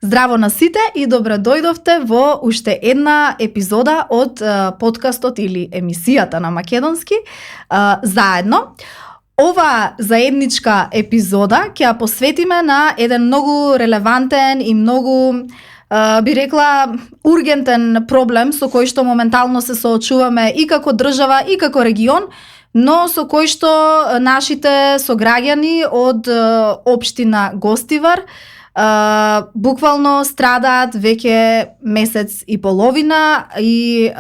Здраво на сите и добро дојдовте во уште една епизода од подкастот или емисијата на македонски заедно. Ова заедничка епизода ќе ја посветиме на еден многу релевантен и многу би рекла ургентен проблем со кој што моментално се соочуваме и како држава и како регион, но со кој што нашите сограѓани од општина Гостивар буквално страдаат веќе месец и половина и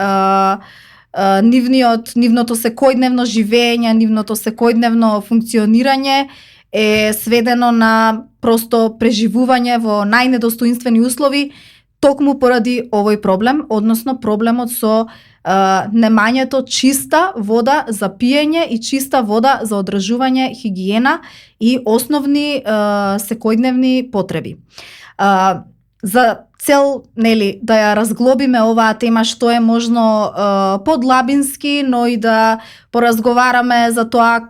нивното секојдневно живење, нивното секојдневно функционирање е сведено на просто преживување во најнедостоинствени услови токму поради овој проблем, односно проблемот со немањето чиста вода за пиење и чиста вода за одржување хигиена и основни секојдневни потреби. За цел, да ја разглобиме оваа тема што е можно подлабински, но и да поразговараме за тоа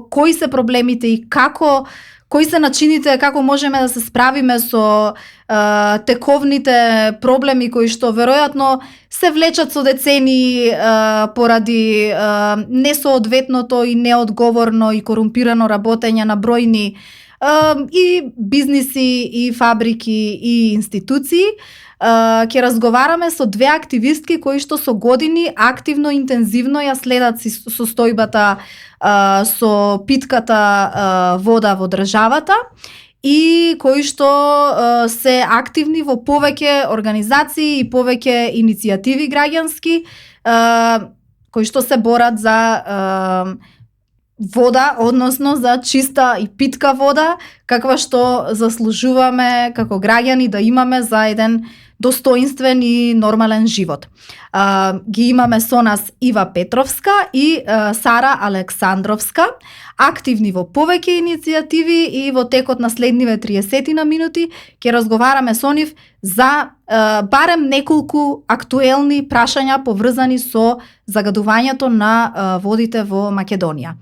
кои се проблемите и кои се начините како можеме да се справиме со тековните проблеми кои што веројатно се влечат со децени поради несоодветното и неодговорно и корумпирано работење на бројни и бизниси, и фабрики, и институции. Ќе разговараме со две активистки кои што со години активно, интензивно ја следат состојбата со питката вода во државата и кои што се активни во повеќе организации и повеќе иницијативи граѓански кои што се борат за вода, односно за чиста и питка вода, каква што заслужуваме како граѓани да имаме за еден достоинствен и нормален живот. Ги имаме со нас Ива Петровска и Сара Александровска, активни во повеќе иницијативи и во текот на следниве 30 на минути ќе разговараме со нив за барем неколку актуелни прашања поврзани со загадувањето на водите во Македонија.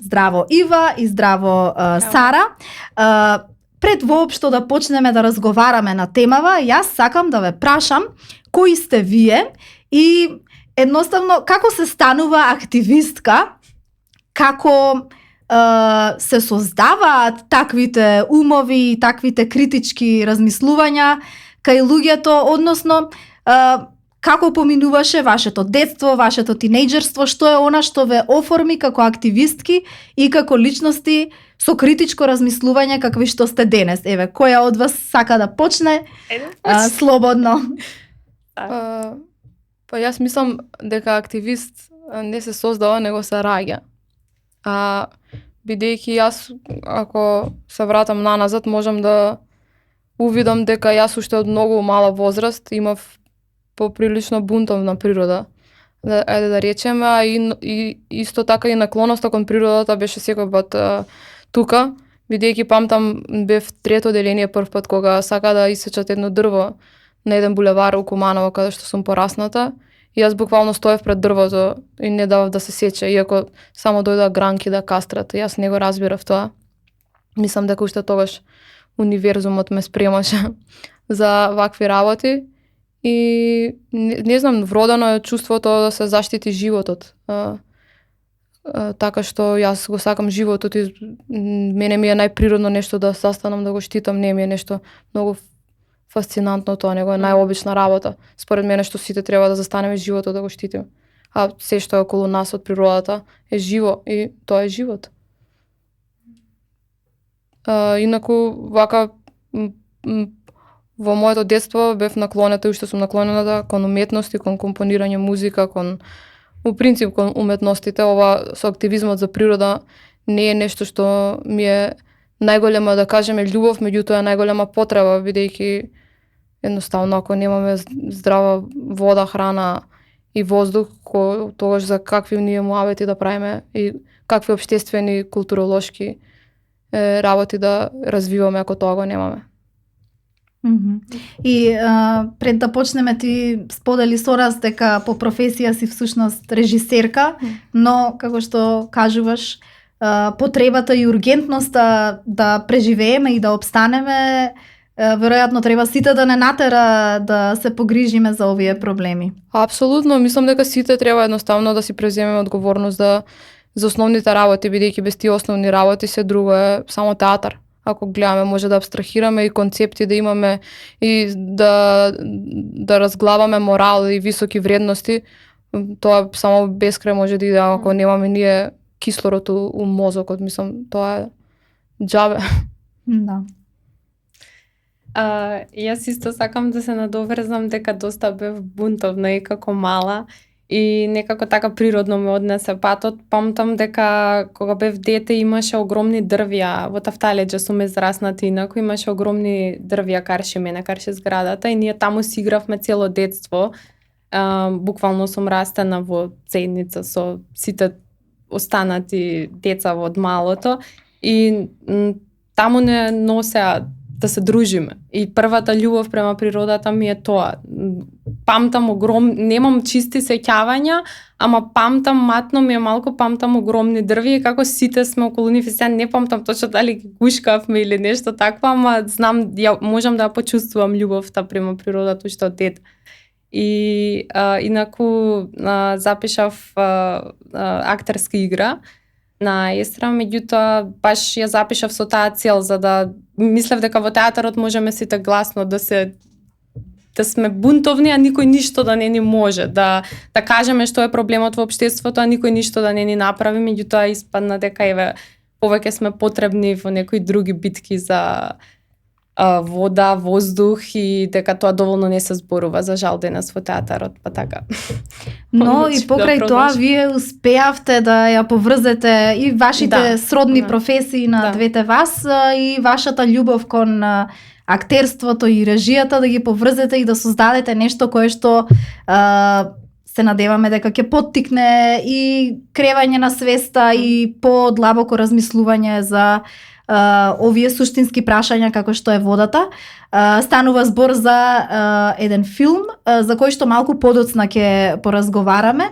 Здраво Ива и здраво Сара. Пред воопшто да почнеме да разговараме на темава, јас сакам да ве прашам кои сте вие и едноставно како се станува активистка, како се создаваат таквите умови и таквите критички размислувања кај луѓето, односно како поминуваше вашето детство, вашето тинејџерство, што е она што ве оформи како активистки и како личности со критичко размислување какви што сте денес. Еве, која од вас сака да почне? Слободно. Па јас мислам дека активист не се создава, него се раѓа. Бидејќи јас, ако се вратам наназад, можам да увидам дека јас уште од многу мала возраст имав поприлично бунтовна природа. Да речеме, и исто така и наклоноста кон природата беше секој пат тука, бидејќи памтам бев трето одделение прв пат кога сака да исечат едно дрво на еден булевар у Куманово каде што сум порасната и јас буквално стоев пред дрвото и не давав да се сече, иако само дојдоа гранки да кастрат. Јас не го разбирав тоа. Мислам дека уште тогаш универзумот ме спремаше за вакви работи и не знам, вродено е чувството да се заштити животот. Така што јас го сакам животот и мене ми е најприродно нешто да застанам да го штитам, не ми е нешто многу фасцинантно тоа, него е најобична работа. Според мене што сите треба да застанеме животот да го штитиме. А се што е околу нас од природата е живо и тоа е живот. Инаку вака во моето детство бев наклонета и уште сум наклонета кон уметност и кон компонирање музика, у принцип кон уметностите. Ова со активизмот за природа не е нешто што ми е најголема, да кажеме, љубов, меѓутоа е најголема потреба, бидејќи едноставно ако немаме здрава вода, храна и воздух, тогаш за какви ние муавети да правиме и какви општествени, културолошки работи да развиваме ако тоа го немаме. И пред да почнеме ти сподели со нас дека по професија си всушност режисерка, но како што кажуваш, потребата и ургентноста да преживееме и да опстанеме веројатно треба сите да не натера да се погрижиме за овие проблеми. Апсолутно, мислам дека сите треба едноставно да си преземеме одговорност за основните работи, бидејќи без тие основни работи се друго е само театар. Ако гледаме, може да абстрахираме и концепти да имаме и да разглаваме морал и високи вредности, тоа само безкрај може да иде ако немаме ние кислород у мозокот, мислам, тоа е џабе. Да. Јас исто сакам да се надоврзам дека доста бев бунтовна и како мала и некако така природно ме однесе патот. Памтам дека кога бев дете имаше огромни дрвја во Тафталеџа, сум израснати инаку, имаше огромни дрвја карши мене, карши зградата и ние таму си игравме цело детство. Буквално сум растена во цедница со сите останати деца од малото и таму не носеа да се дружиме. И првата љубов према природата ми е тоа. Памтам немам чисти сеќавања, ама памтам, матно ми е малку, памтам огромни дрви и како сите сме околу нив и сега не памтам точно дали ги гушкавме или нешто такво, ама знам, можам да ја почувствувам љубовта према природата уште од дете. И инаку запишав актерска игра на естра, меѓутоа баш ја запишав со таа цел, за да мислев дека во театарот можеме сите гласно да сме бунтовни, а никој ништо да не ни може, да кажеме што е проблемот во општеството, а никој ништо да не ни направи, меѓутоа испадна дека еве повеќе сме потребни во некои други битки за вода, воздух и дека тоа доволно не се зборува за жал денес во театарот, па така. Но и покрај тоа вие успеавте да ја поврзете и вашите сродни професии на двете вас и вашата љубов кон актерството и режијата, да ги поврзете и да создадете нешто кое што се надеваме дека ќе поттикне и кревање на свеста и подлабоко размислување за овие суштински прашања како што е водата. Станува збор за еден филм за кој што малку подоцна ќе поразговараме.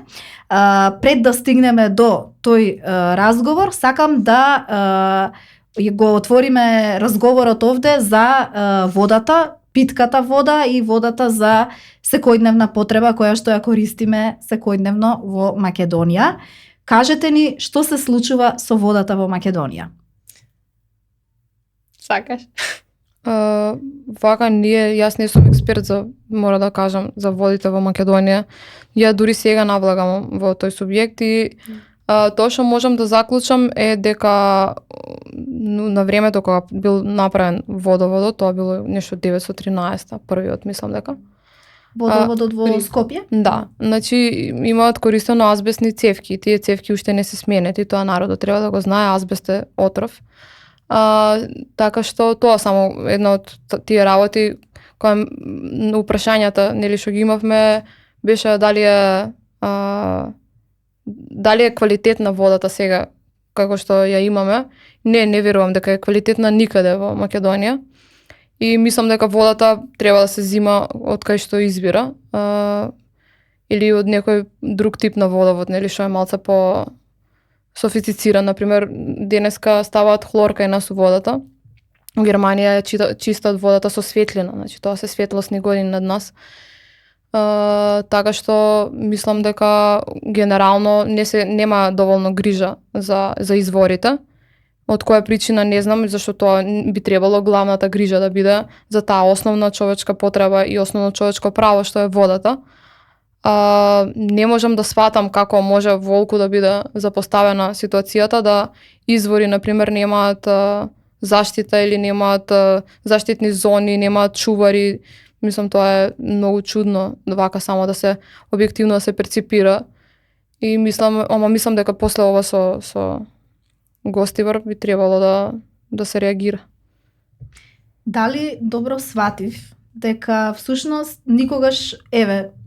Пред да стигнеме до тој разговор, сакам да го отвориме разговорот овде за водата, питката вода и водата за секојдневна потреба која што ја користиме секојдневно во Македонија. Кажете ни што се случува со водата во Македонија? Сакаш? Вака јас не сум експерт мора да кажам, за водите во Македонија. Ја дури сега навлагам во тој субјект и тоа што можам да заклучам е дека на времето кога бил направен водоводот, тоа било нешто 913, првиот мислам дека. Водоводот во Скопје? Да, значи имаат користено азбестни цевки, тие цевки уште не се сменети, тоа народот треба да го знае, азбест е отров. Така што тоа само една од тие работи која на упрашањата нели што ги имавме беше дали е квалитетна водата сега како што ја имаме. Не верувам дека е квалитетна никаде во Македонија и мислам дека водата треба да се зима од кај што избира или од некој друг тип на водовод, нели што е малце по софистициран. Например, денеска ставаат хлор кај нас у водата. У Германија ја чистат водата со светлина, значи тоа се светлосни години над нас. Така што мислам дека генерално нема доволно грижа за изворите. Од која причина не знам, зашто тоа би требало главната грижа да биде за таа основна човечка потреба и основно човечко право што е водата. Не можам да сватам како може волку да биде запоставена ситуацијата да извори, например, немаат заштита или немаат заштитни зони, немаат чувари. Мислам, тоа е многу чудно, вака само да се објективно да се перципира. И мислам дека после ова со Гостивар би требало да се реагира. Дали добро сватив дека всушност никогаш,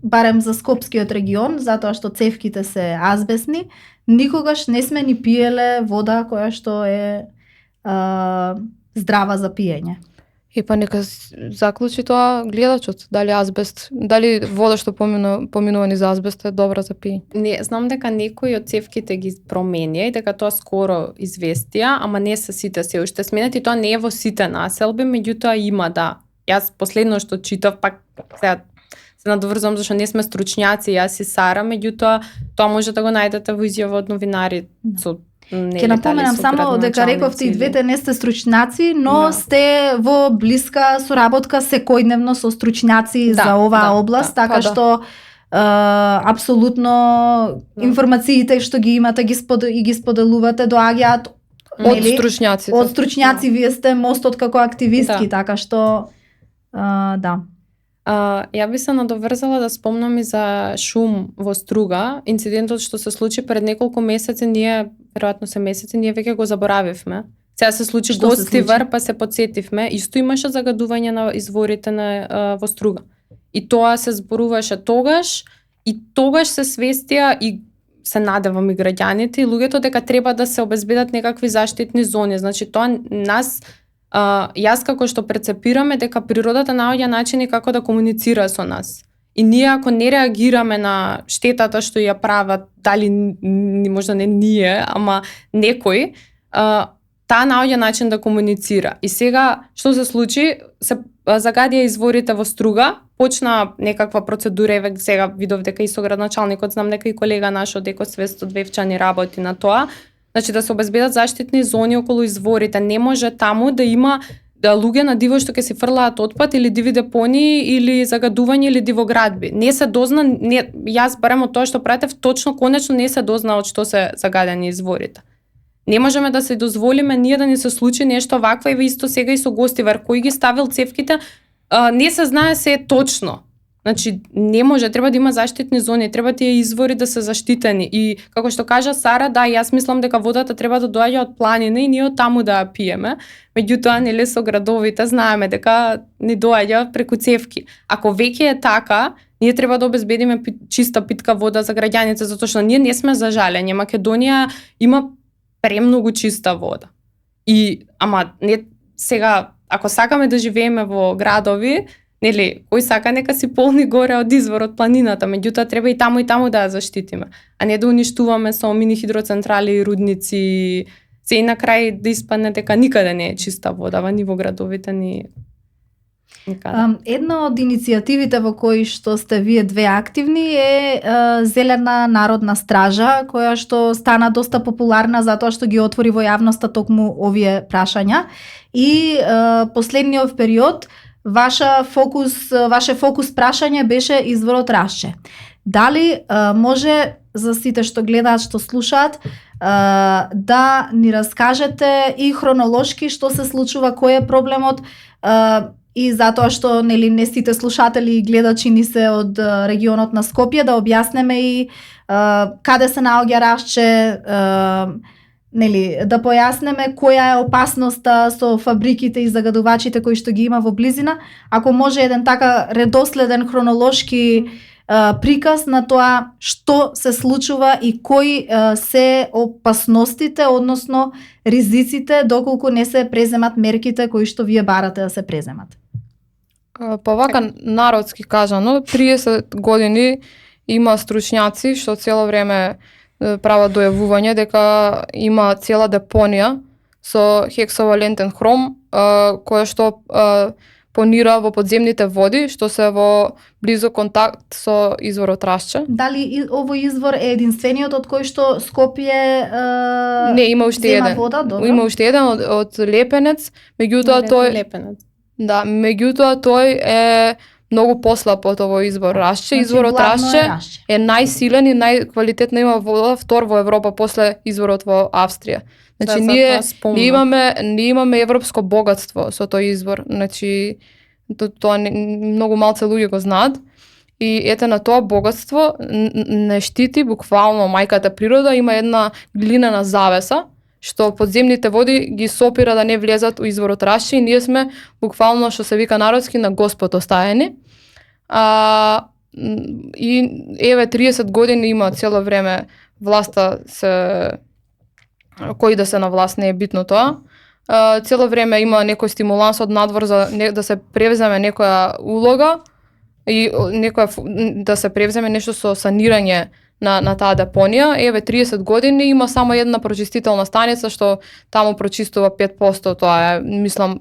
барем за Скопскиот регион, затоа што цевките се азбестни, никогаш не сме ни пиеле вода која што е здрава за пиење. Па нека заклучи тоа гледачот, дали вода што поминува низ азбест е добра за пиење. Не, знам дека некои од цевките ги променија и дека тоа скоро известија, ама не се сите се уште сменети, тоа не е во сите населби, меѓутоа има Јас последно што читав, пак сега се надоврзам зашто не сме стручњаци, јас и Сара, меѓутоа тоа може да го најдете во изјава од новинари со Ќе напоменам само дека рековте и двете не сте стручњаци, но сте во блиска соработка секојдневно со стручњаци за оваа област, така што апсолутно информациите што ги имате ги споделувате доаѓаат од стручњаците. Од стручњаци вие сте мостот како активистки, така што да. Ја би се надоврзала да спомнам и за шум во Струга. Инцидентот што се случи пред неколку месеци, веројатно се месеци, ние веќе го заборавивме. Сега се случи Гостивар, па се потсетивме. Исто имаше загадување на изворите во Струга. И тоа се зборуваше тогаш, и тогаш се свестија и се надевам и граѓаните и луѓето дека треба да се обезбедат некакви заштитни зони. Значи тоа нас јас како што прецепираме дека природата наоѓа начини како да комуницира со нас. И ние ако не реагираме на штетата што ја прават, дали можда не ние, ама некој, таа наоѓа начин да комуницира. И сега што се случи? Се загадија изворите во Струга, почна некаква процедура, еве сега видов дека и со градначалникот, знам дека и колега наш од Екосвест од Вевчани работи на тоа. Значи да се обезбедат заштитни зони околу изворите. Не може таму да има луѓе на диво што ќе се фрлаат отпад или диви депонии или загадување или дивоградби. Не се дозна, јас барем од тоа што пратев, точно конечно не се дозна од што се загадени изворите. Не можеме да се дозволиме ние да ни се случи нешто вакво, и исто сега и со Гостивар, кој ги ставил цевките, не се знае се точно. Значи, не може, треба да има заштитни зони, треба тие извори да се заштитени. И како што кажа Сара, да, јас мислам дека водата треба да доаѓа од планина и ние од таму да ја пиеме. Меѓутоа, нели со градовите знаеме дека ни доаѓа преку цевки. Ако веќе е така, ние треба да обезбедиме чиста питка вода за граѓаните, затоа што ние не сме за жалење. Македонија има премногу чиста вода. И ама не сега, ако сакаме да живееме во градови, нели, кој сака нека си полни горе од извор од планината, меѓутоа треба и таму да ја заштитиме, а не да уништуваме со мини хидроцентрали и рудници, се и на крај да испадне дека никаде не е чиста вода, ни во градовите, ни никаде. Една од иницијативите во кои што сте вие две активни е Зелена народна стража, која што стана доста популарна затоа што ги отвори во јавноста токму овие прашања. И последниот период ваше фокус прашање беше изворот Рашче. Дали може за сите што гледаат, што слушаат, да ни раскажете и хронолошки што се случува, кој е проблемот, и затоа што нели не сите слушатели и гледачи ни се од регионот на Скопје, да објаснеме и каде се наоѓа Рашче, нели, да појаснеме која е опасноста со фабриките и загадувачите кои што ги има во близина. Ако може еден така редоследен хронолошки приказ на тоа што се случува и кои се опасностите, односно ризиците, доколку не се преземат мерките кои што вие барате да се преземат. Па вака народски кажано, 30 години има стручњаци што цело време прават дојавување дека има цела депонија со хексавалентен хром, која што понира во подземните води, што се во близок контакт со изворот Рашче. Дали овој извор е единствениот од кој што Скопје не, има уште еден. Вода, има уште еден од Лепенец, меѓутоа тој Лепенец. Да, меѓутоа тој е многу послаб од овој извор Рашче. Изворот Рашче е најсилен и најквалитетна има вода, втор во Европа после изворот во Австрија. Значи ние имаме европско богатство со тој извор. Значи тоа многу малце луѓе го знаат. И ете на тоа богатство не штити буквално мајката природа, има една глинена завеса што подземните води ги сопира да не влезат у изворот Рашче, и ние сме буквално, што се вика народски, на Господ оставени. И еве 30 години има цело време власта кој да се на власт, не е битно тоа. Цело време има некој стимуланс од надвор за да се превземе некоја улога и да се превземе нешто со санирање на таа депонија. Еве 30 години има само една прочистителна станица што таму прочистува 5%, тоа е, мислам,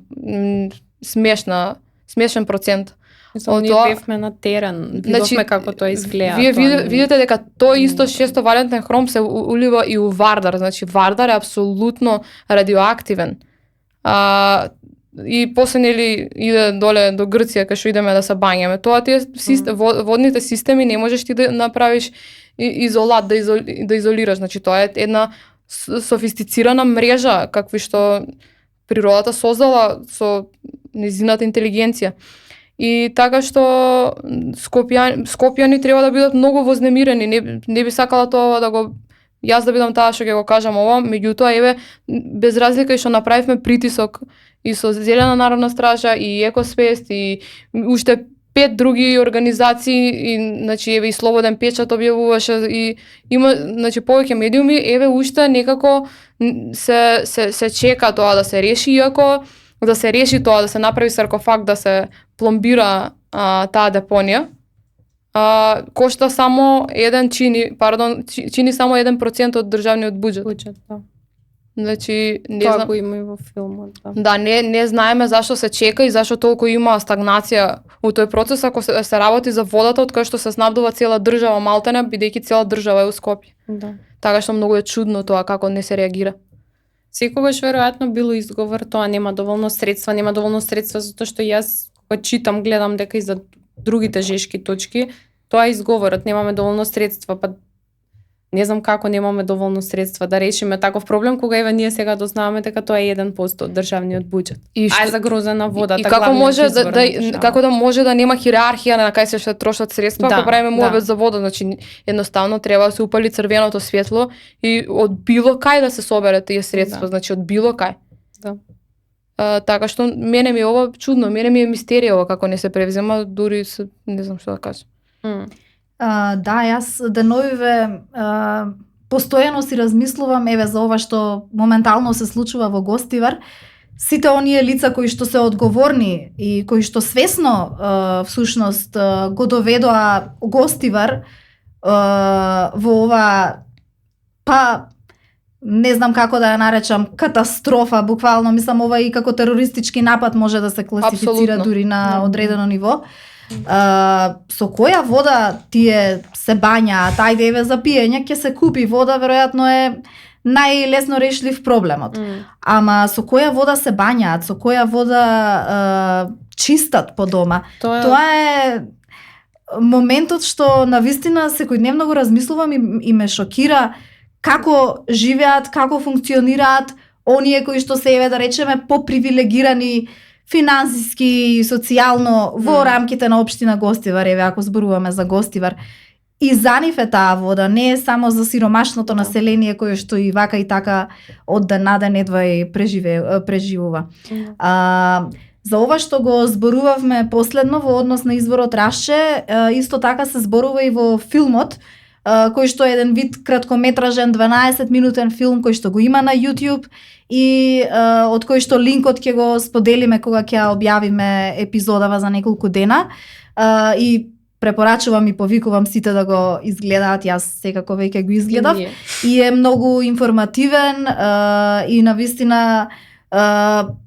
смешна смешен процент. Мислам, ние бевме на терен, видовме како тоа изгледа. Вие видите дека тој исто 6-валентен хром се улива и у Вардар, значи Вардар е апсолутно радиоактивен. И после нели иде доле до Грција кај што идеме да се бањаме. Тоа тие водните системи не можеш ти да направиш изолат, да изолираш, значи тоа е една софистицирана мрежа какви што природата создала со незината интелигенција. И така што скопјани треба да бидат многу вознемирени. Не би сакала тоа да го јас да бидам таа што ќе го кажам ова, меѓутоа еве без разлика и што направивме притисок и со Зелена народна стража и Екосвест и уште 5 други организации и значи еве и Слободен печат објавуваше и има значи повеќе медиуми, еве уште некако се чека тоа да се реши, иако да се реши тоа, да се направи саркофаг, да се пломбира таа депонија. Кошта само чини само 1% од државниот буџет. Да. Значи, не тоа знам. го има и во филмот. Да, не знаеме зашто се чека и зашто толку има стагнација у тој процес, ако се работи за водата, од кај што се снабдува цела држава малтене, бидејќи цела држава е у Скопје. Да. Така што многу е чудно тоа како не се реагира. Секогаш веројатно било изговор тоа нема доволно средства затоа што јас кога читам, гледам дека и за другите жешки точки, тоа е изговорот, немаме доволно средства, па не знам како немаме доволно средства да решиме таков проблем, кога еве ние сега дознаваме дека тоа е 1% од државниот буџет. Ај загрозена водата, и како може како да може да нема хиерархија на кај се трошат средства, ако правиме муабет за вода, значи едноставно треба да се упали црвеното светло и од било кај да се собере тие средства, значи од било кај. Да. Така што мене ми е ова чудно, мене ми е мистерија ова како не се превзема, дури не знам што да кажам. Да, јас деновиве постојано си размислувам еве за ова што моментално се случува во Гостивар. Сите оние лица кои што се одговорни и кои што свесно всушност го доведоа Гостивар во ова не знам како да ја наречам катастрофа, буквално мислам ова и како терористички напад може да се класифицира дури на одредено ниво. Со која вода тие се бањаат, ајде еве за пиење ќе се купи вода, веројатно е најлесно решлив проблемот. Ама со која вода се бањаат, со која вода чистат по дома. Тоа е моментот што навистина секојдневно го размислувам и ме шокира како живеат, како функционираат оние кои што се еве да речеме попривилегирани финансиски и социјално во рамките на општина Гостивар, еве ако зборуваме за Гостивар. И за нив е таа вода, не е само за сиромашното население кое што и вака и така од ден на ден едва и преживува. За ова што го зборувавме последно во однос на изворот Рашче, исто така се зборува и во филмот, кој што е еден вид краткометражен 12-минутен филм кој што го има на YouTube и од кој што линкот ќе го споделиме кога ќе објавиме епизодава за неколку дена и препорачувам и повикувам сите да го изгледаат, јас секако веќе го изгледав и е многу информативен и навистина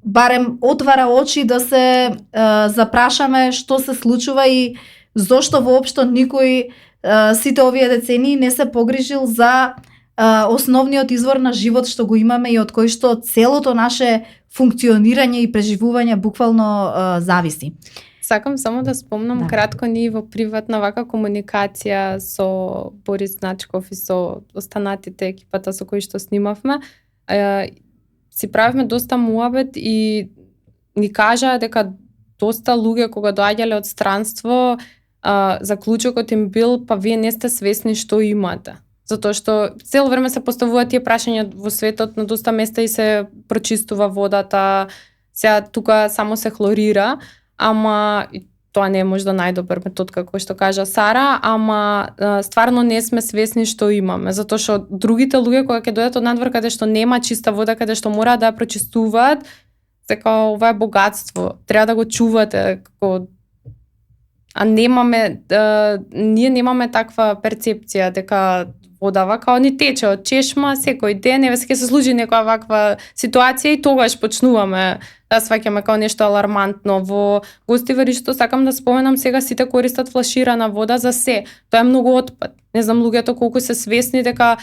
барем отвара очи да се запрашаме што се случува и зошто воопшто никој сите овие децении не се погрижил за основниот извор на живот што го имаме и од кој што целото наше функционирање и преживување буквално зависи. Сакам само да спомнам кратко, ние во приватна вака комуникација со Борис Начков и со останатите екипата со кои што снимавме, си правивме доста муабет и ни кажаа дека доста луѓе кога доаѓале од странство, заклучокот им бил, па вие не сте свесни што имате. Затоа што цело време се поставуваат тие прашања во светот, на доста места и се прочистува водата, сега тука само се хлорира, ама тоа не е можда најдобар метод како што кажа Сара, ама стварно не сме свесни што имаме, затоа што другите луѓе кога ќе дојдат од надвор каде што нема чиста вода, каде што мора да ја прочистуваат, дека ова е богатство, треба да го чувате, како а немаме ние немаме таква перцепција дека водава као ни тече од чешма секој ден, еве ќе се случи некоја ваква ситуација и тогаш почнуваме да сваќаме као нешто алармантно. Во гостиваришто сакам да споменам сега сите користат флаширана вода за се. Тоа е многу отпад. Не знам луѓето колку се свесни дека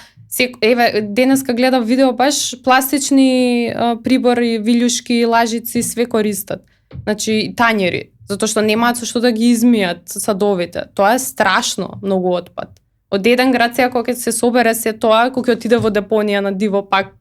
еве денеска гледав видео баш пластични прибори, вилјушки, лажици све користат. Значи тањери, затоа што немаат со што да ги измијат садовите. Тоа е страшно многу отпад. Од еден град сега кога ќе се собере се тоа, кога ќе отиде во депонија на диво пак.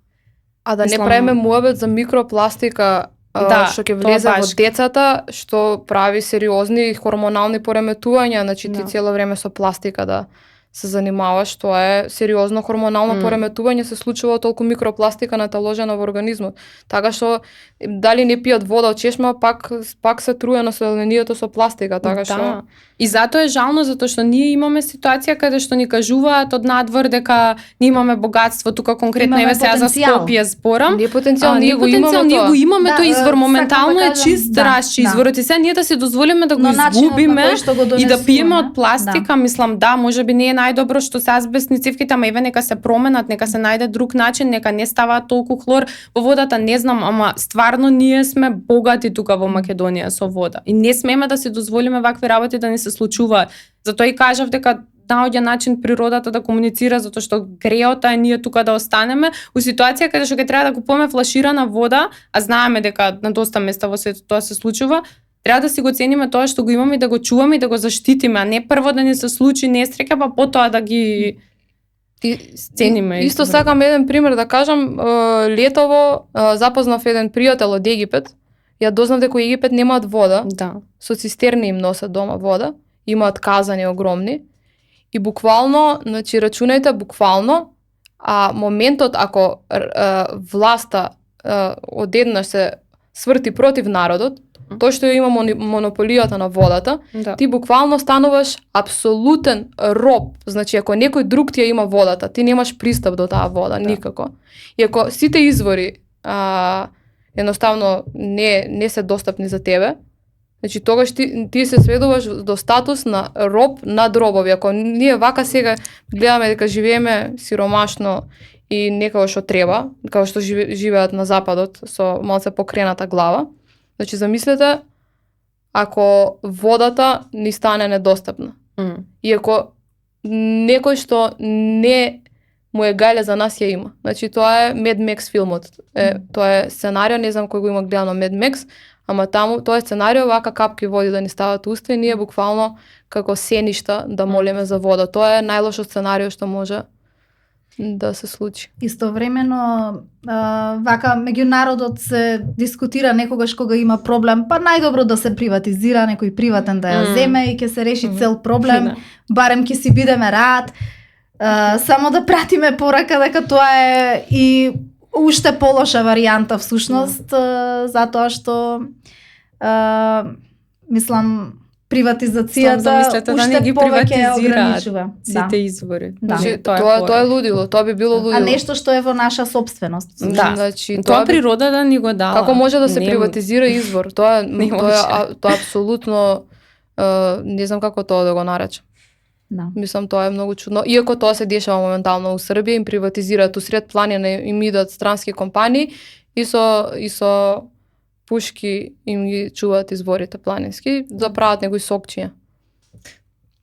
А да Мислам, не правиме муабет за микропластика, што ќе влезе во децата, што прави сериозни хормонални пореметувања, значи ти цело време со пластика да се занимаваш, тоа е сериозно хормонално пореметување, се случува толку микропластика наталожена во организмот. Така што дали не пијат вода од чешма, пак се труе населението со пластика, така што И затоа е жално, затоа што ние имаме ситуација каде што ни кажуваат од надвор дека ние имаме богатство, тука конкретно еве сега за Скопје зборам. Не потенцијал, ние го имаме тој извор, моментално е чист, расчи изворот и сега ние да се дозволиме да го изгубиме и да пиеме од пластика, мислам можеби не е најдобро што се азбестни цевките, ама еве нека се променат, нека се најде друг начин, нека не ставаат толку хлор во водата, не знам, ама стварно ние сме богати тука во Македонија со вода и не смеме да се дозволиме вакви работи да не се случуваат. Затоа и кажав дека наоѓа начин природата да комуницира, затоа што греота е ние тука да останеме у ситуација каде што ќе треба да купуваме флаширана вода, а знаеме дека на доста места во светот тоа се случува. Треба да си го цениме тоа што го имаме и да го чуваме и да го заштитиме, а не прво да ни се случи несреќа, па потоа да ги цениме. Исто сакам еден пример да кажам, летово запознав еден пријател од Египет. Ја дознав дека Египет немаат вода. Да. Со цистерни им носат дома вода, имаат казани огромни. И буквално, значи рачунајте буквално, а моментот ако власта одеднаш се сврти против народот, тој што има монополијата на водата, ти буквално стануваш апсолутен роб. Значи, ако некој друг ти ја има водата, ти немаш пристап до таа вода, никако. И ако сите извори едноставно не се достапни за тебе, значи тогаш ти се сведуваш до статус на роб над робови. Ако ние вака сега гледаме дека живееме сиромашно и некако што треба, како што живеат на западот со малце покрената глава, значи замислете ако водата ни стане недостапна. И ако некој што не му е гајле за нас ја има. Значи тоа е Mad Max филмот. Тоа е сценарио, не знам кој го има гледано Mad Max, ама таму тоа е сценарио вака капки води да ни стават уста и ние буквално како сеништа да молиме за вода. Тоа е најлошо сценарио што може да се случи. Истовремено вака меѓу народот се дискутира некогаш кога има проблем, па најдобро да се приватизира, некој приватен да ја земе и ќе се реши цел проблем, барем ќе си бидеме рад. Само да пратиме порака дека тоа е и уште полоша варијанта всушност, затоа што мислам приватизацијата уште ги повеќе ограничува сите извори. Значи тоа е лудило, тоа би било лудило. А нешто што е во наша собственост. Значи тоа природата ни го дала. Како може да се приватизира извор? Тоа е апсолутно не знам како тоа да го наречам. Мислам тоа е многу чудно. Иако тоа се дешава моментално у Србија, им приватизираат усред планина, им идат странски компании и со пушки им ги чуваат изворите планински, да прават некои сокчиња.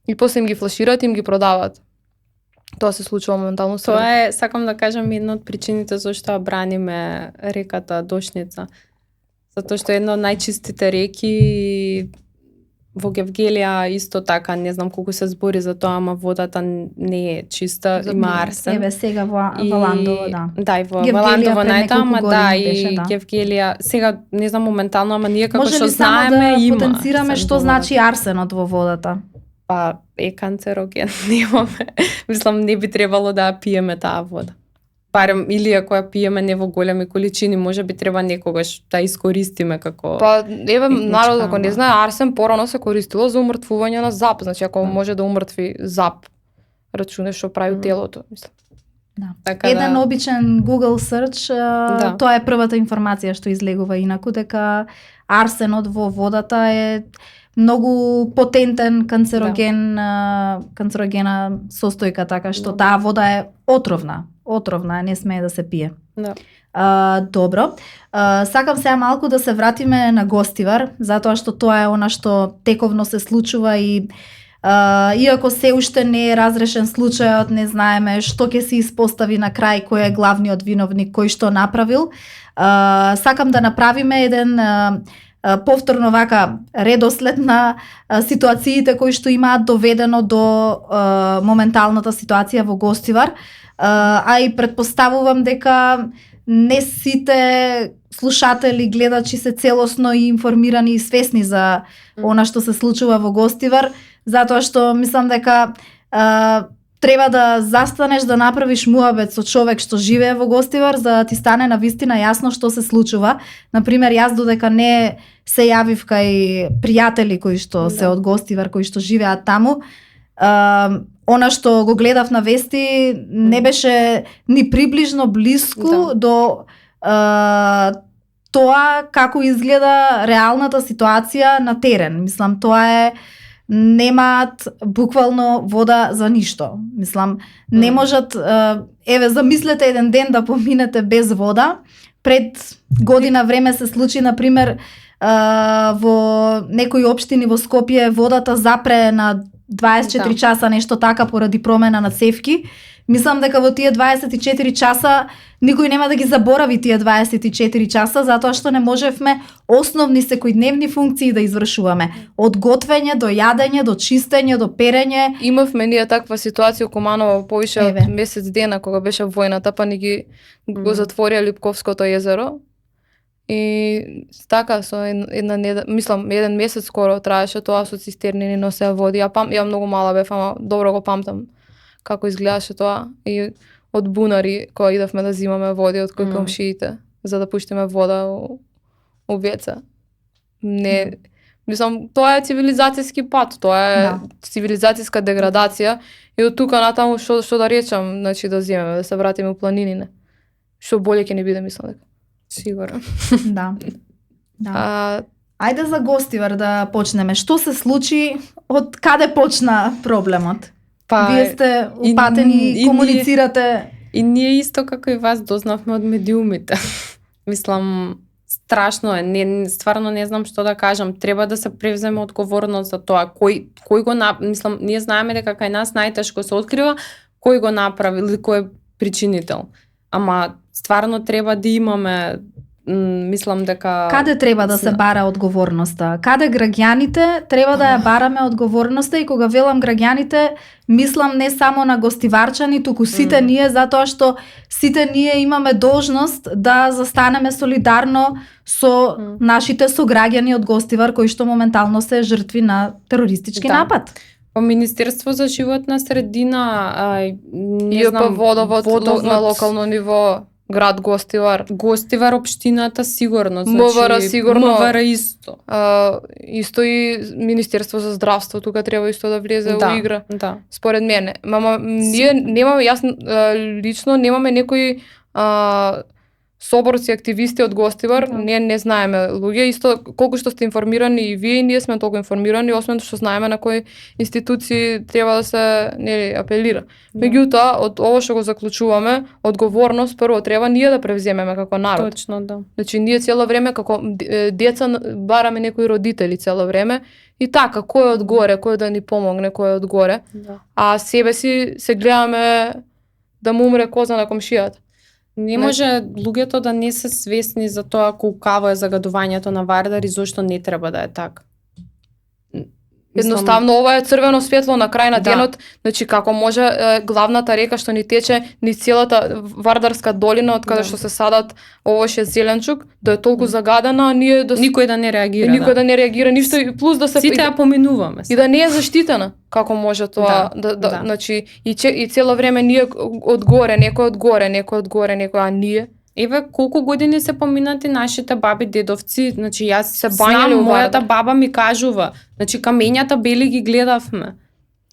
И после им ги флашираат и им ги продаваат. Тоа се случува моментално. Тоа е, сакам да кажам, една од причините зашто браниме реката Дошница. Затоа што е една од најчистите реки во Гевгелија исто така, не знам колку се збори за тоа, ама водата не е чиста, има арсен. Еве сега во Ландово, да. Да, и во Ландово најта, ама да, и Гевгелија, сега не знам моментално, ама ние како што знаеме, има. Може ли само да потенцираме што значи арсенот во водата? Па е канцероген, немаме. Мислам, не би требало да ја пиеме таа вода. Барем, или ако ја пиеме не во големи количини, може би треба некогаш да искористиме како... Па, еве, народ, ако не знае, арсен порано се користило за умртвување на зап. Значи, ако може да умртви зап, рачуне што прави телото, мислам. Да. Така еден обичен Google search, тоа е првата информација што излегува инаку, дека арсенот во водата е многу потентен канцерогена состојка, така што таа вода е отровна, не смее да се пие. Да. Добро. Сакам сега малку да се вратиме на Гостивар, затоа што тоа е она што тековно се случува и иако се уште не е разрешен случајот, не знаеме што ќе се испостави на крај, кој е главниот виновник, кој што направил. Сакам да направиме еден повторно вака редослед на ситуациите кои што имаат доведено до моменталната ситуација во Гостивар, а и предпоставувам дека не сите слушатели, гледачи се целосно и информирани и свесни за она што се случува во Гостивар, затоа што мислам дека треба да застанеш да направиш муабет со човек што живее во Гостивар за да ти стане навистина јасно што се случува. Например, јас додека не се јавив кај пријатели кои што се од Гостивар, кои што живеат таму, она што го гледав на вести не беше ни приближно блиску до тоа како изгледа реалната ситуација на терен. Мислам, тоа е немаат буквално вода за ништо. Мислам, не можат, еве замислете еден ден да поминете без вода. Пред година време се случи, например, во некои општини во Скопје водата запре на 24 часа, нешто така, поради промена на цевки. Мислам дека во тие 24 часа никој нема да ги заборави тие 24 часа, затоа што не можевме основни секојдневни функции да извршуваме. Од готвење до јадење, до чистење, до перење. Имавме ние таква ситуација у Куманово повише од месец дена кога беше војната, па ни ги го затворија Липковското езеро. И така со еден месец скоро траеше тоа, со цистерни ни носеа води. Ја многу мала бев, ама добро го памтам како изгледаше тоа. И од бунари кога идавме да зимаме води од кои комшиите за да пуштиме вода у веце. Не, мислам, тоа е цивилизацијски пат, тоа е цивилизацијска деградација и од тука натаму што да речам, значи да земеме, да се вратиме у планинине. Што боле ќе ни биде, мислам дека. Сигурно. Да. Ајде за Гостивар да почнеме. Што се случи, од каде почна проблемот? Вие сте упатени и комуницирате. И ние исто како и вас дознавме од медиумите. Мислам, страшно е. Стварно не знам што да кажам. Треба да се превземе одговорност за тоа. Кој го мислам, ние знаеме дека кај нас најтешко се открива кој го направи или кој е причинител. Ама стварно треба да имаме, мислам дека... Каде треба да се бара одговорноста? Каде граѓаните треба да ја бараме одговорноста? И кога велам граѓаните, мислам не само на гостиварчани, туку сите ние, затоа што сите ние имаме должност да застанеме солидарно со нашите сограѓани од Гостивар кои што моментално се жртви на терористички напад. По Министерство за животна средина, не знам, водовод на локално ниво, град Гостивар. Гостивар општината сигурно, значи МВР сигурно. МВР исто. Исто и Министерство за здравство тука треба исто да влезе во игра. Да. Според мене. Мама ние немаме, јас лично немаме некои соборци, активисти од Гостивар, ние не знаеме луѓе, исто колку што сте информирани и вие, и ние сме толку информирани, освен што знаеме на кои институции треба да се апелира. Меѓутоа, од ово што го заклучуваме, одговорност прво треба ние да превземеме како народ. Точно, да. Значи ние цело време како деца бараме некои родители цело време и така, кој е одгоре, кој да ни помогне, кој е одгоре. А себе си се гледаме да му умре коза на комшијата. Не може луѓето да не се свесни за тоа колкаво е загадувањето на Вардар и зошто не треба да е така. Едноставно ова е црвено светло на крај на денот, значи како може главната река што ни тече низ целата Вардарска долина од каде што се садат овоше зеленчук, да е толку загадена, а ние никој да не реагира. Никој да не реагира ништо и плюс да се сите ја поминуваме. И да не е заштитена. Како може тоа значи и цело време ние одгоре, некој одгоре, некој одгоре, некој, а ние еве колку години се поминати нашите баби, дедовци, значи јас се бањале, мојата баба ми кажува, значи камењата бели ги гледавме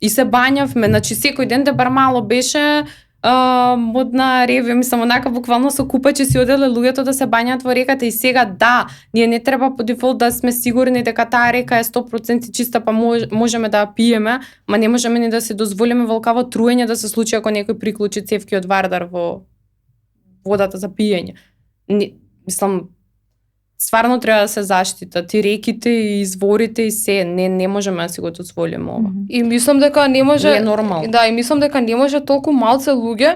и се бањавме, значи секој ден да бар мало беше модна ревија, мислам, онака буквално со купачи си оделе луѓето да се бањаат во реката и сега да, ние не треба по дефолт да сме сигурни дека таа река е 100% чиста, па можеме да ја пиеме, ма не можеме ни да се дозволиме волкаво труење да се случи ако некој приклучи цевки од Вардар во водата за пиење. Мислам, стварно треба да се заштитат и реките и изворите и се, не можеме да си го дозволиме ова. И мислам дека не може Не е нормално. Да, и мислам дека не може толку малце луѓе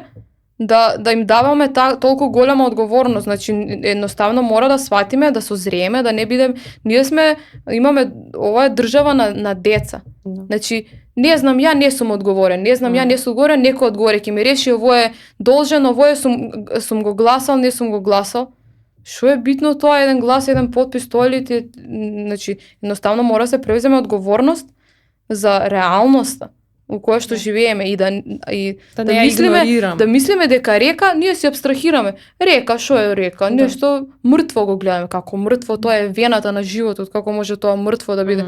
да им даваме толку голема одговорност. Значи едноставно мора да сватиме, да созрееме, да не бидем имаме ова е држава на деца. Значи не знам, ја не сум одговорен, не знам, ја не сум одговорен, некој одговори ќе ми реши, ово е должен, ово е сум го гласал, не сум го гласал. Што е битно тоа, еден глас, еден потпис, тоа ли ти, значи, едноставно мора да се превземе одговорност за реалноста у која што живееме и да мислиме дека река, ние се абстрахираме. Река, што е река? Нешто мртво го гледаме, како мртво, тоа е вената на животот, како може тоа мртво да биде.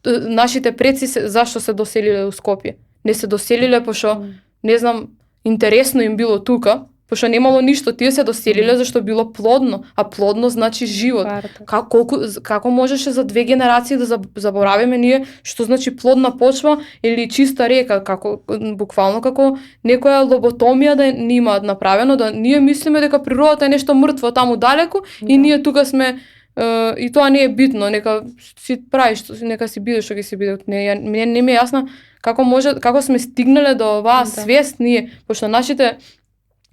Нашите предци зашто се доселиле у Скопје? Не се доселиле пошто, не знам, интересно им било тука, пошто немало ништо, тие се доселиле зашто било плодно, а плодно значи живот. Како можеше за 2 генерации да заборавиме ние што значи плодна почва или чиста река, како буквално како некоја лоботомија да ни имаат направено, да ние мислиме дека природата е нешто мртво таму далеку и ние тука сме и тоа не е битно, нека си правиш, нека си биде што ќе си биде. Не ми е јасно како сме стигнале до оваа свест ние, пошто нашите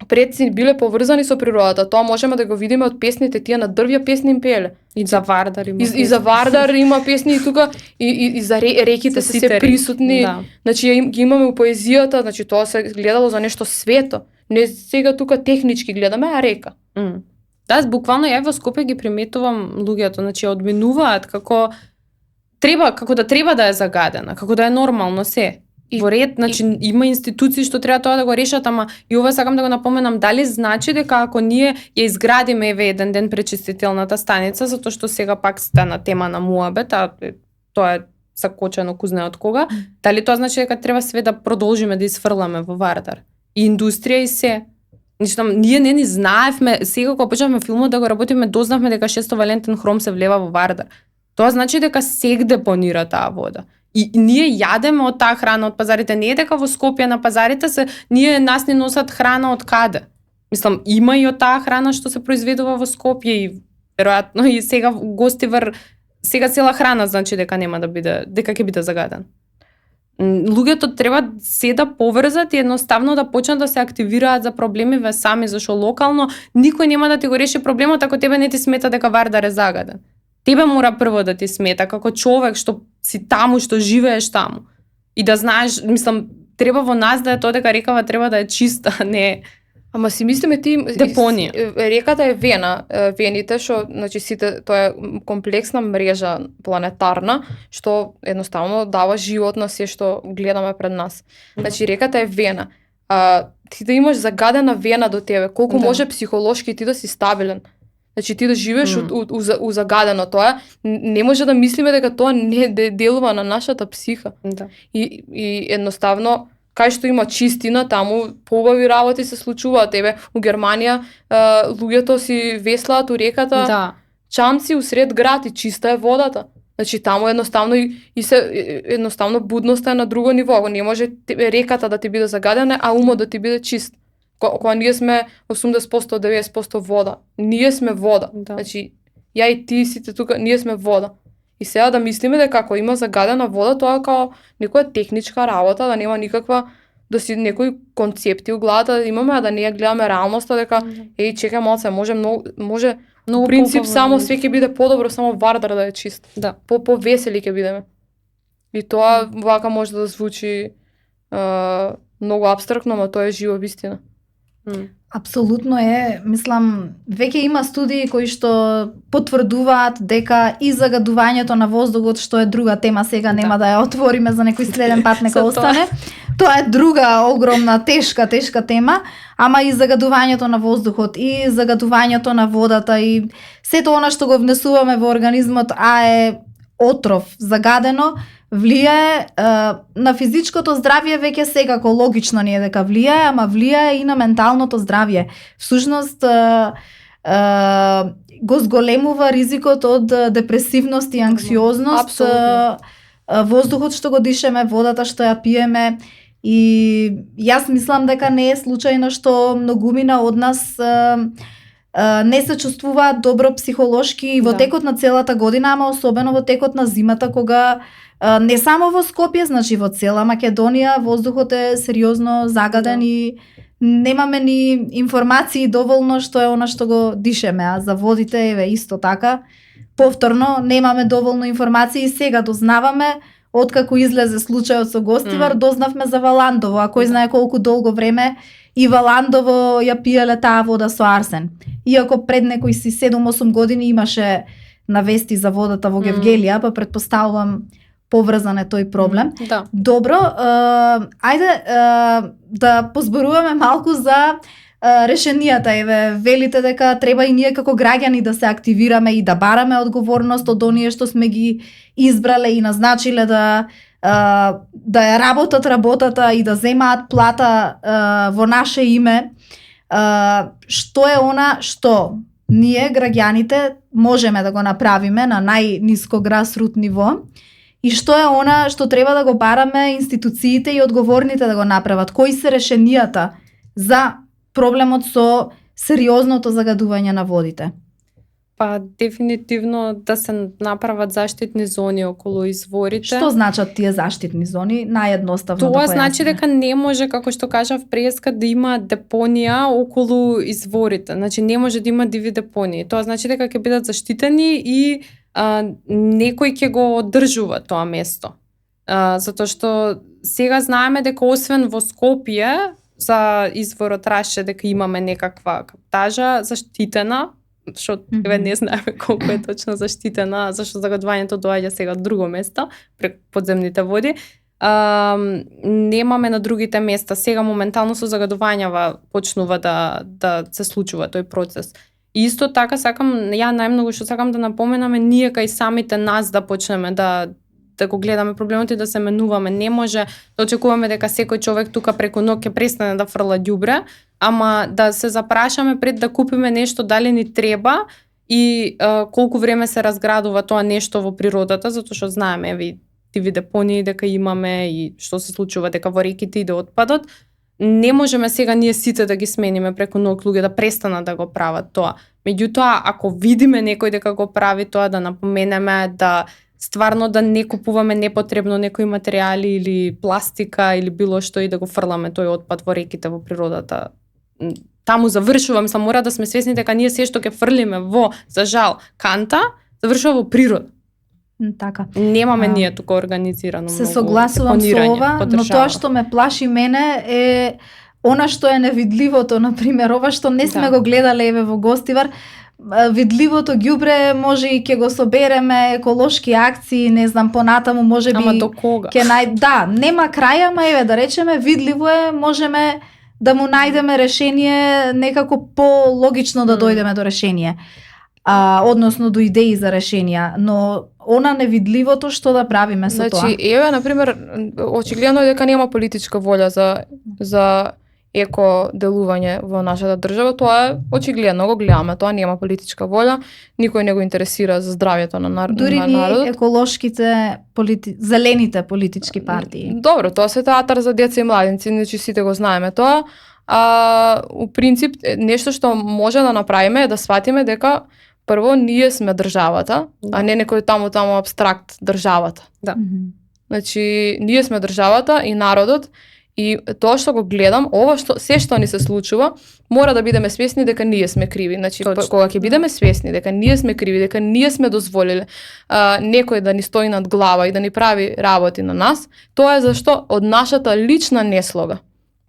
предци биле поврзани со природата. Тоа можеме да го видиме од песните, тие на дрвја песни им пееле. И за Вардар има песни. И за Вардар има песни и тука и за реките се присутни. Да. Значи ги имаме у поезијата, значи тоа се гледало за нешто свето. Не сега тука технички гледаме, а река. Да, буквално ја во Скопје ги приметувам луѓето, значи одменуваат како да треба да е загадена, како да е нормално се. Во ред, значи има институции што треба тоа да го решат, ама и ова сакам да го напоменам, дали значи дека ако ние ја изградиме еден ден пречистителната станица, затоа што сега пак стана тема на муабет, а тоа е закочено кузне од кога, дали тоа значи дека треба све да продолжиме да изфрламе во Вардар? И индустрија и се. Значи, ние не ни знаевме, сега кога почнавме филмот да го работиме, дознавме дека 600 валентен хром се влева во Вардар. Тоа значи дека сек депонира таа вода. И ние јадеме од таа храна од пазарите, не е дека во Скопје на пазарите нас ни носат храна од каде. Мислам, има и од таа храна што се произведува во Скопје и веројатно и сега Гостивар, сега цела храна значи дека нема да биде, дека ќе биде загаден. Луѓето треба се да поврзат и едноставно да почнат да се активираат за проблемиве сами, зашто локално никој нема да ти го реши проблемот ако тебе не ти смета дека Вардар е загаден. Тебе мора прво да ти смета како човек што си таму, што живееш таму. И да знаеш, мислам, треба во нас да е тоа дека рекава треба да е чиста, не. Ама си мислиме депонија. Реката е вена, вените што значи сите тоа е комплексна мрежа планетарна што едноставно дава живот на се што гледаме пред нас. Значи реката е вена. Ти да имаш загадена вена до тебе, колку може психолошки ти да си стабилен. Значи ти да живееш у загадено тоа, не може да мислиме дека тоа не делува на нашата психа. И едноставно кај што има чистина, таму поубави работи се случуваат. Тебе у Германија луѓето си веслаат у реката, чамци усред град и чиста е водата. Значи таму едноставно едноставно будноста е на друго ниво. Не може реката да ти биде загадена, а умот да ти биде чист. Кога ние сме 80%-90% вода. Ние сме вода. Значи, ја и ти сите тука, ние сме вода. И сега да мислиме дека ако има загадена вода, тоа е као некоја техничка работа, да нема никаква, да си некои концепти у главата да имаме, а да не ја гледаме реалноста, дека чекај малце, може многу принцип само све ќе биде подобро, само Вардар да е чист. Повесели ќе бидеме. И тоа вака може да звучи многу апстрактно, но тоа е жива вистина. Апсолутно е, мислам, веќе има студии кои што потврдуваат дека и загадувањето на воздухот, што е друга тема, сега нема да ја отвориме за некој следен пат, нека остане. Тоа е друга огромна, тешка тема, ама и загадувањето на воздухот, и загадувањето на водата, и сето она што го внесуваме во организмот, а е отров, загадено, влијае на физичкото здравје, веќе секако логично ни е дека влијае, ама влијае и на менталното здравје. Всушност го зголемува ризикот од депресивност и анксиозност, Апсолутно. воздухот што го дишеме, водата што ја пиеме. И јас мислам дека не е случајно што многумина од нас не се чувствуваат добро психолошки и во Да. текот на целата година, ама особено во текот на зимата, кога не само во Скопје, значи во цела Македонија воздухот е сериозно загаден Да. и немаме ни информации доволно што е она што го дишеме, а за водите еве исто така. Повторно немаме доволно информации и сега дознаваме откако излезе случајот со Гостивар, дознавме за Валандово, а кој знае колку долго време и Валандово ја пиеле таа вода со арсен. Иако пред некои си 7-8 години имаше навести за водата во Гевгелија, па претпоставувам поврзан е тој проблем. Да. Добро, ајде да позборуваме малку за решенијата. Еве, велите дека треба и ние како граѓани да се активираме и да бараме одговорност од оние што сме ги избрале и назначиле да ја работат работата и да земаат плата во наше име. Што е она што ние граѓаните можеме да го направиме на најниско грасрут ниво? И што е она што треба да го бараме институциите и одговорните да го направат? Кои се решенијата за проблемот со сериозното загадување на водите? Па дефинитивно да се направат заштитни зони околу изворите. Што значат тие заштитни зони? Наједноставно Тоа да значи појасниме. дека не може, како што кажав преска, да има депонија околу изворите. Значи не може да има диви депонии. Тоа значи дека ќе бидат заштитени и некој ќе го одржува тоа место. Затоа што сега знаеме дека освен во Скопје за изворот Раше дека имаме некаква каптажа заштитена, што еве не знаеме колку е точно заштитена, зашто загадувањето доаѓа сега од друго место, преку подземните води. Немаме на другите места. Сега моментално со загадувањава почнува да се случува тој процес. И исто така ја најмногу што сакам да напоменаме, ние кај самите нас да почнеме да го гледаме проблемот и да се менуваме. Не може да очекуваме дека секој човек тука преку ноќ ќе престане да фрла ѓубре, ама да се запрашаме пред да купиме нешто дали ни треба и колку време се разградува тоа нешто во природата, затоа што знаеме еве диви депонии дека имаме и што се случува дека во реките иде отпадот. Не можеме сега ние сите да ги смениме преку ноќ луѓе да престанат да го прават тоа. Меѓутоа, ако видиме некој дека го прави тоа, да напоменеме, да стварно да не купуваме непотребно некои материјали или пластика или било што и да го фрламе тој отпад во реките, во природата. Таму завршувам, само мора да сме свесни дека ние се што ќе фрлиме во, за жал, канта, завршува во природа. Така. Немаме ние тука организирано Се многу согласувам со депонирање ова, по но држава. тоа што ме плаши мене е она што е невидливото, на пример, ова што не сме Да. го гледале еве во Гостивар. Видливото ѓубре може и ќе го собереме, еколошки акции, не знам, понатаму можеби Ама до кога? Да, нема крај, ама еве да речеме видливо е, можеме да му најдеме решение некако по-логично да дојдеме до решение. Односно до идеи за решенија, но она невидливото што да правиме со тоа? Значи, еве, например, очигледно е дека нема политичка волја за еко делување во нашата држава, тоа е очигледно, го гледаме, тоа нема политичка волја, никој не го интересира за здравјето на Дури на ни народот. еколошките, зелените политички партии. Добро, тоа се театар за деца и младинци, значи сите го знаеме тоа. У принцип, нешто што може да направиме е да сватиме дека прво ние сме државата, а не некој таму абстракт државата. Да. Значи, ние сме државата и народот, и тоа што го гледам, ова се што ни се случува, мора да бидеме свесни дека ние сме криви. Значи, Точно. кога ќе бидеме свесни дека ние сме криви, дека ние сме дозволиле некој да ни стои над глава и да ни прави работи на нас, тоа е зашто од нашата лична неслога.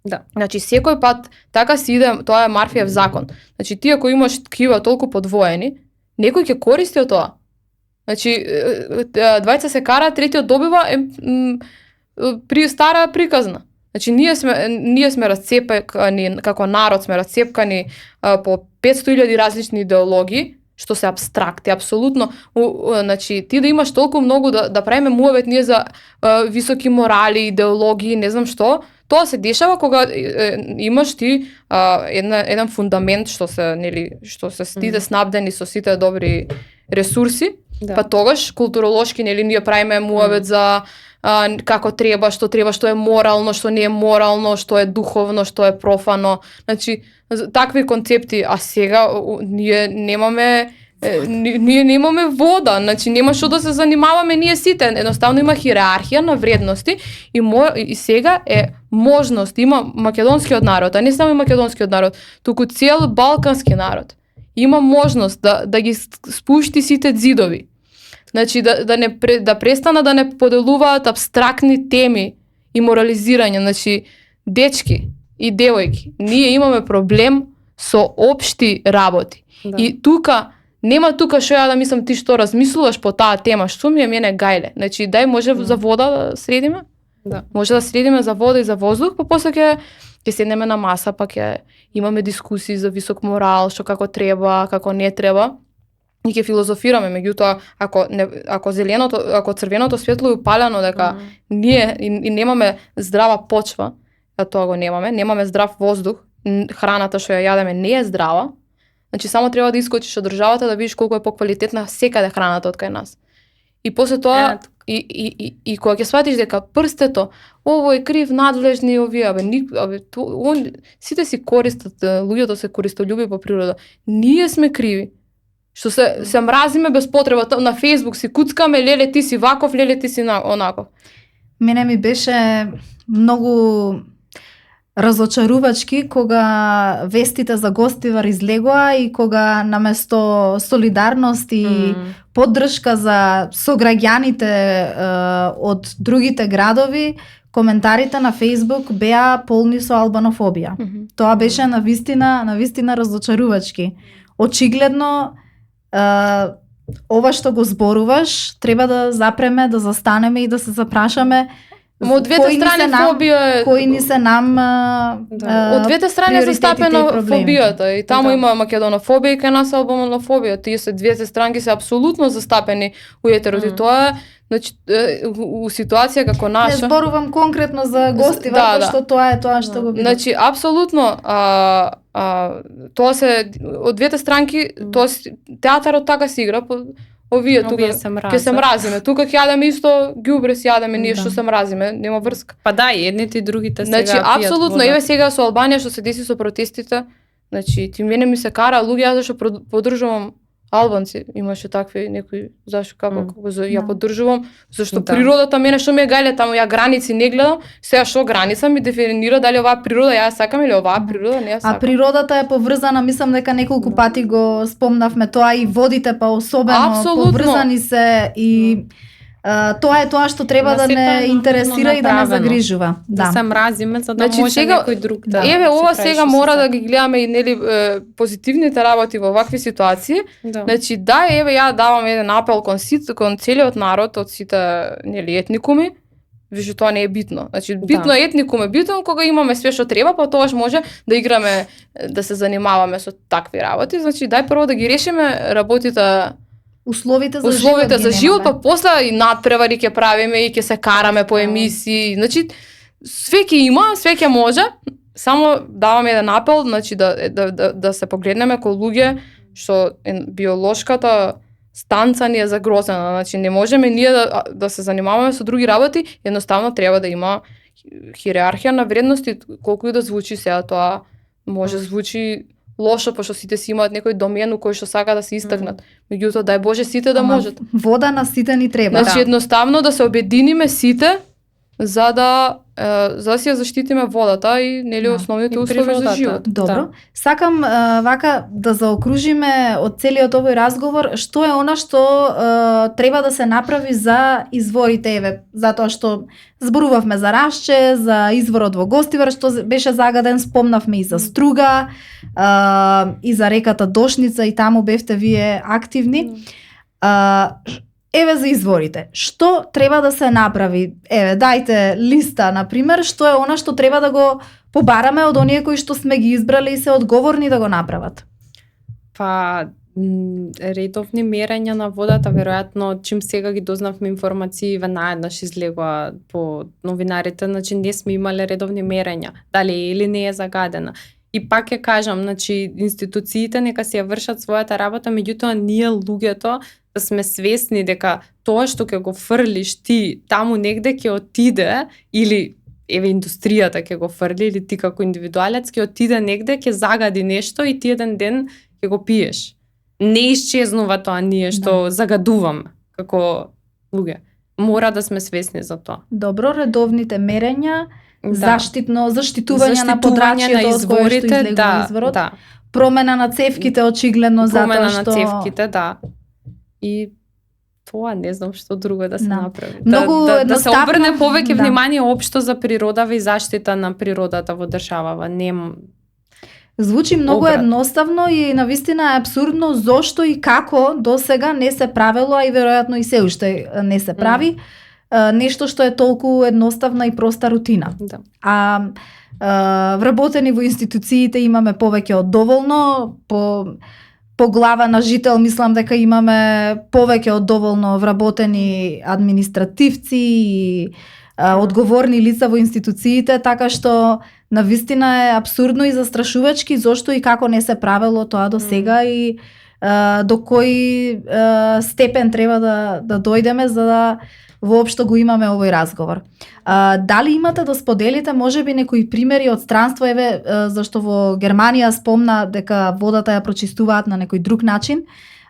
Да. Значи, секој пат така си иде, тоа е Марфиев закон. Значи, ти ако имаш ткива толку подвоени, некој ќе користи од тоа. Значи, двајца се кара, третиот добива при стара приказна. Значи, ние сме расцепкани, како народ сме расцепкани по 500.000 различни идеологии, што се апстракти, апсолутно, значи ти да имаш толку многу да правиме муавет ние за високи морали, идеологии, не знам што, тоа се дешава кога имаш ти еден фундамент што се сите снабдени со сите добри ресурси, па тогаш културолошки ние правиме муавет за како треба, што е морално, што не е морално, што е духовно, што е профано. Значи такви концепти, а сега ние немаме вода, значи нема што да се занимаваме ние сите. Едноставно има хиерархија на вредности и сега е можност, има македонскиот народ, а не само македонскиот народ, туку цел балкански народ. Има можност да ги спушти сите ѕидови. Значи да престана да не поделуваат апстрактни теми и морализирање, значи дечки и девојки, ние имаме проблем со општи работи. И нема што ја да мислам ти што размислуваш по таа тема, што ми е мене гајле. Значи дај може за вода да средиме? Да. Може да средиме за вода и за воздух, па после ќе седнеме на маса, па ќе имаме дискусии за висок морал, што како треба, како не треба. И ќе филозофираме, меѓутоа ако црвеното светло е упалено дека ние и немаме здрава почва, а тоа го немаме здрав воздух, храната што ја јадеме не е здрава, значи само треба да искочиш од државата да видиш колку е поквалитетна секаде храната од кај нас. И после тоа и кога ќе сватиш дека прстето, овој крив надлежни овие, сите си користат, луѓето се користолюби по природа. Ние сме криви. Што се мразиме без потреба, на Facebook си куцкаме, леле ти си ваков, леле ти си онаков. Мене ми беше многу разочарувачки кога вестите за Гостивар излегоа и кога наместо солидарност и поддршка за сограѓаните од другите градови, коментарите на Facebook беа полни со албанофобија. Тоа беше навистина разочарувачки. Очигледно ова што го зборуваш, треба да запреме, да застанеме и да се запрашаме од двете страни фобија е... Кои ни се нам од двете страни е застапена фобијата. И таму има македонофобија и кај нас албанофобија. Тие се двете странки се апсолутно застапени у етерот. И тоа е, значи, у ситуација како наша... Не зборувам конкретно за Гостивар, што тоа е тоа што го видам. Значи, апсолутно, тоа се, од двете странки, тоа театарот така се игра, овие тука ќе се мразиме. Тука ќе јадеме исто ѓубре си јадеме ние што се мразиме, нема врска. Па да, и едните и другите сега пијат вода. Значи апсолутно, еве сега со Албанија што се деси со протестите, значи мене ми се кара луѓе јас зашто поддржувам албанци, имаше такви некои зашто како ја поддржувам, зашто природата мене што ми е гајле таму, ја граници не гледам, сега што граница ми дефинира дали оваа природа ја сакам или оваа природа не ја сакам. А природата е поврзана, мислам дека неколку пати го спомнавме тоа, и водите па особено поврзани се и тоа е тоа што треба да не интересира и да не загрижува. Да се мразиме за да може некој друг да. Еве ова сега мора да ги гледаме и нели позитивните работи во вакви ситуации. Значи еве ја давам еден апел кон целиот народ од сите нели етникуми. Више тоа не е битно. Значи битно е етникум е битно кога имаме све што треба, па тогаш може да играме, да се занимаваме со такви работи. Значи прво да ги решиме работите, условите за живот, па после и надпревари ќе правиме и ќе се караме по емисии. Значи све ќе има, све ќе може. Само давам еден апел, значи да се погледнеме кон луѓе што биолошката станца ни е загрозена. Значи не можеме ние да се занимаваме со други работи, едноставно треба да има хиерархија на вредности, колку и да звучи сега тоа може звучи лошо, пошто сите си имаат некој домен у кој што сака да се истакнат. Меѓутоа, дај Боже сите да можат. Вода на сите ни треба. Значи, едноставно да се обединиме сите за да си ја заштитиме водата и нели основните услови за живот. Добро. Сакам вака да заокружиме од целиот овој разговор што е она што треба да се направи за изворите, еве, затоа што зборувавме за Рашче, за изворот во Гостивар што беше загаден, спомнавме и за Струга, и за реката Дошница, и таму бевте вие активни. Еве за изворите. Што треба да се направи? Еве, дајте листа, например, што е она што треба да го побараме од оние кои што сме ги избрали и се одговорни да го направат. Па, редовни мерења на водата, веројатно чим сега ги дознавме информации, веднаш излегува по новинарите, значи не сме имале редовни мерења, дали е или не е загадена. И пак ќе кажам, значи институциите нека си ја вршат својата работа, меѓутоа ние луѓето да сме свесни дека тоа што ќе го фрлиш ти таму негде ќе отиде, или еве индустријата ќе го фрли, или ти како индивидуалец ќе отиде негде, ќе загади нешто и ти еден ден ќе го пиеш. Не исчезнува тоа ние што загадуваме како луѓе. Мора да сме свесни за тоа. Добро, редовните мерења, заштитување на подрачјето на изворите, изворот, промена на цевките очигледно затоа што на цевките, и тоа не знам што друго да се направи. Многу да се обрне повеќе внимание општо за природава и заштита на природата во државава. Звучи многу едноставно и навистина е апсурдно зошто и како досега не се правело, а и веројатно и се уште не се прави. Нешто што е толку едноставна и проста рутина. Вработени во институциите имаме повеќе од доволно, по глава на жител мислам дека имаме повеќе од доволно вработени административци и одговорни лица во институциите, така што навистина е апсурдно и застрашувачки зошто и како не се правело тоа до сега и до кој степен треба да дојдеме за да воопшто го имаме овој разговор. Дали имате да споделите можеби некои примери од странство, еве зашто во Германија спомна дека водата ја прочистуваат на некој друг начин,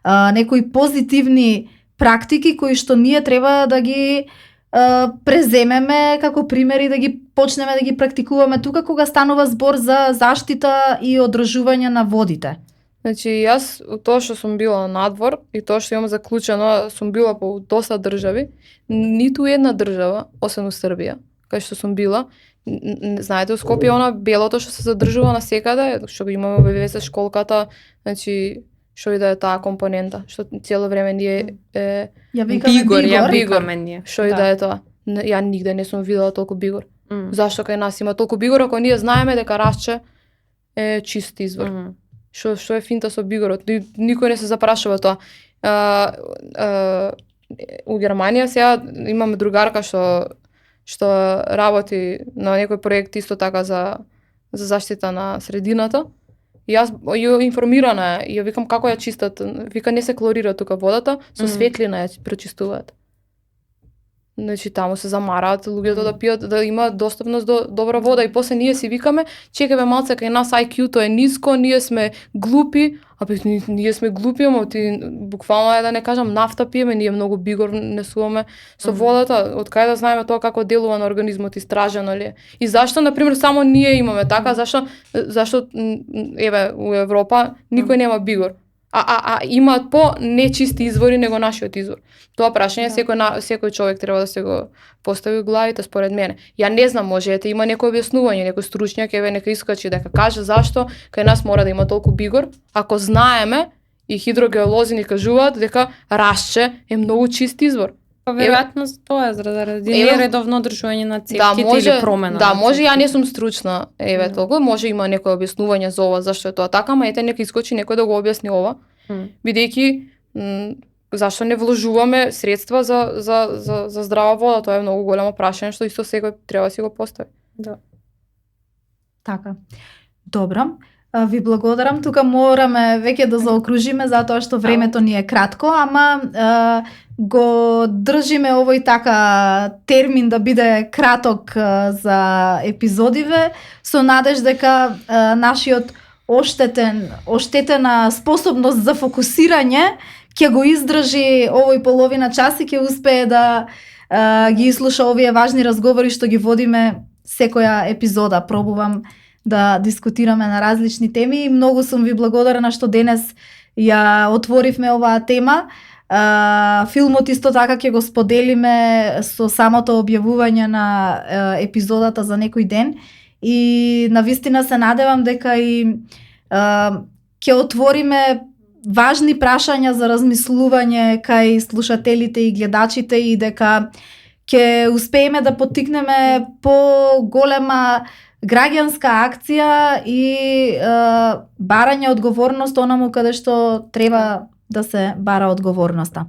некои позитивни практики кои што ние треба да ги преземеме како примери, да ги почнеме да ги практикуваме тука кога станува збор за заштита и одржување на водите? Значи, јас, тоа што сум била надвор и тоа што имам заклучено, сум била по доста држави, ниту една држава, освен у Србија, кај што сум била, знаете, у Скопје она белото што се задржува насекаде, што го имаме во ВВС школката, значи, што и да е таа компонента, што цело време ние бигор. Што и да е тоа. Ја нигде не сум видела толку бигор. Зашто кај нас има толку бигор, ако ние знаеме дека Расче е чист извор? Што е финта со бигорот? Никој не се запрашува тоа. У Германија сега имаме другарка што работи на некој проект исто така за заштита на средината. И јас ја информирана и ја викам како ја чистат. Вика не се клорира тука водата, со светлина ја прочистуваат. Значи таму се замараат луѓето да пијат, да има достапност до добра вода и после ние си викаме, чекај бе малце, кај нас IQ-то е ниско, ние сме глупи, ние сме глупи, ама ти буквално е да не кажам нафта пиеме, ние многу бигор несуваме со водата, од кај да знаеме тоа како делува на организмот, истражено ли е. И зашто на пример само ние имаме така, зашто еве у Европа никој нема бигор. А имаат по нечисти извори него нашиот извор. Тоа прашање секој човек треба да се го постави у главите според мене. Ја не знам, може има некој објаснување, некој стручњак еве нека искачи дека каже зашто кај нас мора да има толку бигор, ако знаеме и хидрогеолози ни кажуваат дека Расче е многу чист извор. Веројатно тоа заради нередовно одржување на цевките или промена. Да, може ја не сум стручна, толку, може има некој објаснување за ова зашто е тоа така, ама нека искочи некој да го објасни ова. Бидејќи зашто не вложуваме средства за здрава вода, тоа е многу големо прашање што исто секој треба да си го постави. Да. Така. Добро. Ви благодарам. Тука мораме веќе да заокружиме затоа што времето ни е кратко, ама го држиме овој така термин да биде краток за епизодиве со надеж дека нашиот оштетена способност за фокусирање ќе го издржи овој половина час и ќе успее да ги изслуша овие важни разговори што ги водиме секоја епизода. Пробувам да дискутираме на различни теми и многу сум ви благодарна што денес ја отворивме оваа тема. Филмот исто така ќе го споделиме со самото објавување на епизодата за некој ден и навистина се надевам дека и ќе отвориме важни прашања за размислување кај слушателите и гледачите и дека ќе успееме да поттикнеме поголема граѓанска акција и барање одговорност онаму каде што треба да се бара одговорноста.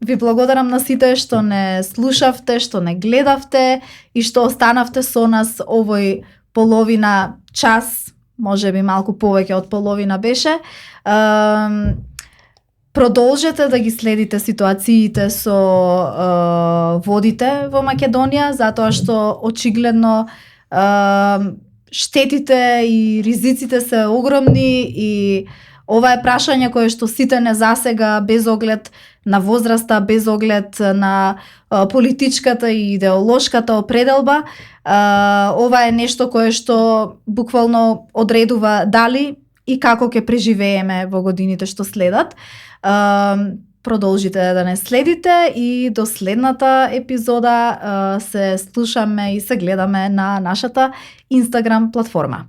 Ви благодарам на сите што не слушавте, што не гледавте и што останавте со нас овој половина час, можеби малку повеќе од половина беше. Продолжете да ги следите ситуациите со водите во Македонија, затоа што очигледно штетите и ризиците се огромни и ова е прашање кое што сите не засега без оглед на возраста, без оглед на политичката и идеолошката определба. Ова е нешто кое што буквално одредува дали и како ќе преживееме во годините што следат. Продолжите да не следите и до следната епизода се слушаме и се гледаме на нашата Инстаграм платформа.